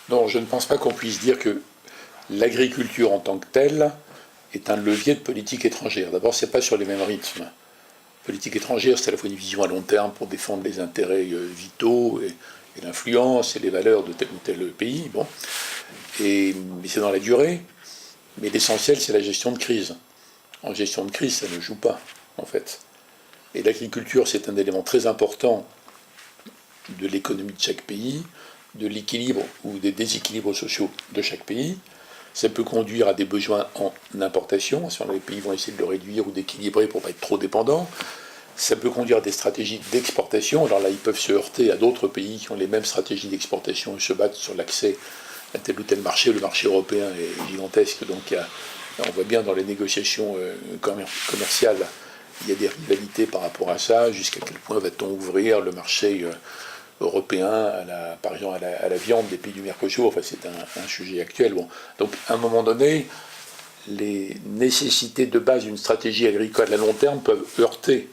Non, je ne pense pas qu'on puisse dire que l'agriculture en tant que telle est un levier de politique étrangère. D'abord, ce n'est pas sur les mêmes rythmes. Politique étrangère, c'est à la fois une vision à long terme pour défendre les intérêts vitaux et l'influence et les valeurs de tel ou tel pays. Bon. Mais c'est dans la durée. Mais l'essentiel, c'est la gestion de crise. En gestion de crise, ça ne joue pas, en fait. Et l'agriculture, c'est un élément très important de l'économie de chaque pays, de l'équilibre ou des déséquilibres sociaux de chaque pays. Ça peut conduire à des besoins en importation, si les pays vont essayer de le réduire ou d'équilibrer pour ne pas être trop dépendants. Ça peut conduire à des stratégies d'exportation. Alors là, ils peuvent se heurter à d'autres pays qui ont les mêmes stratégies d'exportation et se battre sur l'accès à tel ou tel marché. Le marché européen est gigantesque, donc on voit bien dans les négociations commerciales, il y a des rivalités par rapport à ça. Jusqu'à quel point va-t-on ouvrir le marché européen, par exemple à la viande des pays du Mercosur? Enfin, c'est un sujet actuel. Bon. Donc, à un moment donné, les nécessités de base d'une stratégie agricole à long terme peuvent heurter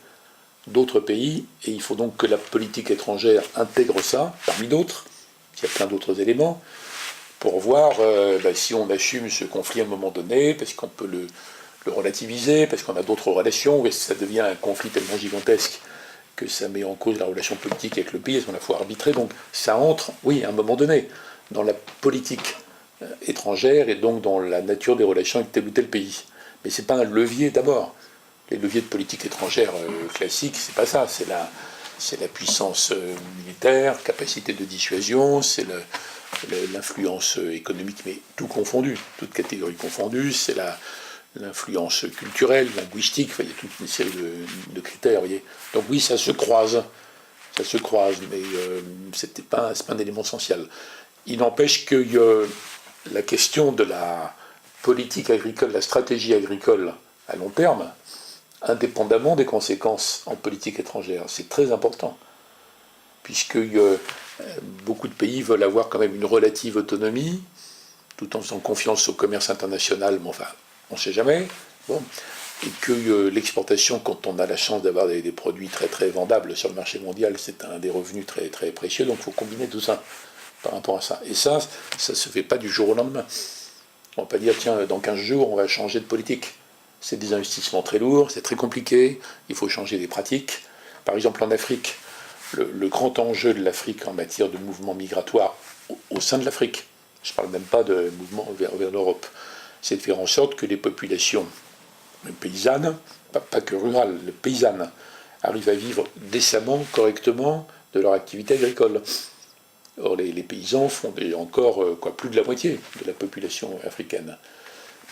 d'autres pays, et il faut donc que la politique étrangère intègre ça, parmi d'autres. Il y a plein d'autres éléments, pour voir si on assume ce conflit à un moment donné, parce qu'on peut le relativiser, parce qu'on a d'autres relations, ou ça devient un conflit tellement gigantesque que ça met en cause la relation politique avec le pays, est-ce qu'on a faut arbitrer. Donc ça entre, oui, à un moment donné, dans la politique étrangère et donc dans la nature des relations avec tel ou tel pays. Mais c'est pas un levier d'abord. Les leviers de politique étrangère classiques, c'est pas ça. C'est la puissance militaire, capacité de dissuasion, c'est l'influence économique, mais tout confondu, toutes catégories confondues, c'est l'influence culturelle, linguistique, enfin, il y a toute une série de critères, vous voyez. Donc oui, ça se croise, mais c'est pas un élément essentiel. Il n'empêche que la question de la politique agricole, la stratégie agricole à long terme, indépendamment des conséquences en politique étrangère, c'est très important, puisque beaucoup de pays veulent avoir quand même une relative autonomie, tout en faisant confiance au commerce international, mais enfin, on ne sait jamais. Bon. Et que l'exportation, quand on a la chance d'avoir des produits très très vendables sur le marché mondial, c'est un des revenus très très précieux, donc il faut combiner tout ça par rapport à ça. Et ça ne se fait pas du jour au lendemain. On ne va pas dire, tiens, dans 15 jours, on va changer de politique. C'est des investissements très lourds, c'est très compliqué, il faut changer des pratiques. Par exemple, en Afrique, le grand enjeu de l'Afrique en matière de mouvement migratoire au sein de l'Afrique, je ne parle même pas de mouvement vers l'Europe, c'est de faire en sorte que les populations paysannes, pas que rurales, les paysannes, arrivent à vivre décemment, correctement de leur activité agricole. Or, les paysans font encore plus de la moitié de la population africaine.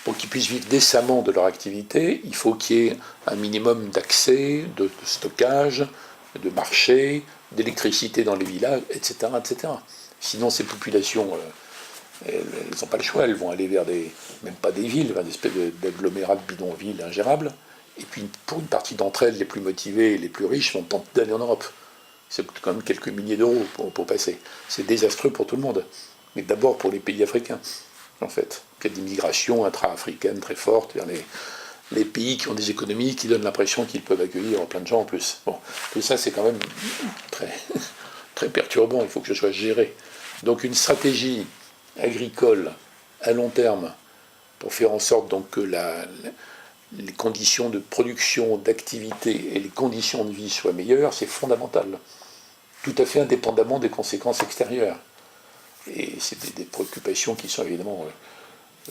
Pour qu'ils puissent vivre décemment de leur activité, il faut qu'il y ait un minimum d'accès, de stockage, de marché, d'électricité dans les villages, etc., etc. Sinon, ces populations, elles n'ont pas le choix, elles vont aller vers même pas des villes, vers des espèces d'agglomérats de bidonvilles ingérables. Et puis, pour une partie d'entre elles, les plus motivées et les plus riches vont tenter d'aller en Europe. C'est quand même quelques milliers d'euros pour passer. C'est désastreux pour tout le monde, mais d'abord pour les pays africains, en fait. Il y a des migrations intra-africaines très fortes vers les pays qui ont des économies qui donnent l'impression qu'ils peuvent accueillir plein de gens en plus. Bon, tout ça, c'est quand même très, très perturbant, il faut que ce soit géré. Donc une stratégie agricole à long terme pour faire en sorte donc que les conditions de production, d'activité et les conditions de vie soient meilleures, c'est fondamental. Tout à fait indépendamment des conséquences extérieures. Et c'est des préoccupations qui sont évidemment,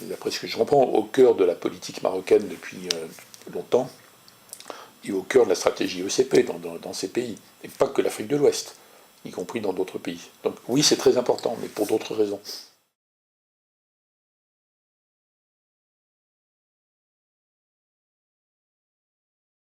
d'après ce que je comprends, au cœur de la politique marocaine depuis longtemps, et au cœur de la stratégie ECP dans ces pays, et pas que l'Afrique de l'Ouest, y compris dans d'autres pays. Donc oui, c'est très important, mais pour d'autres raisons.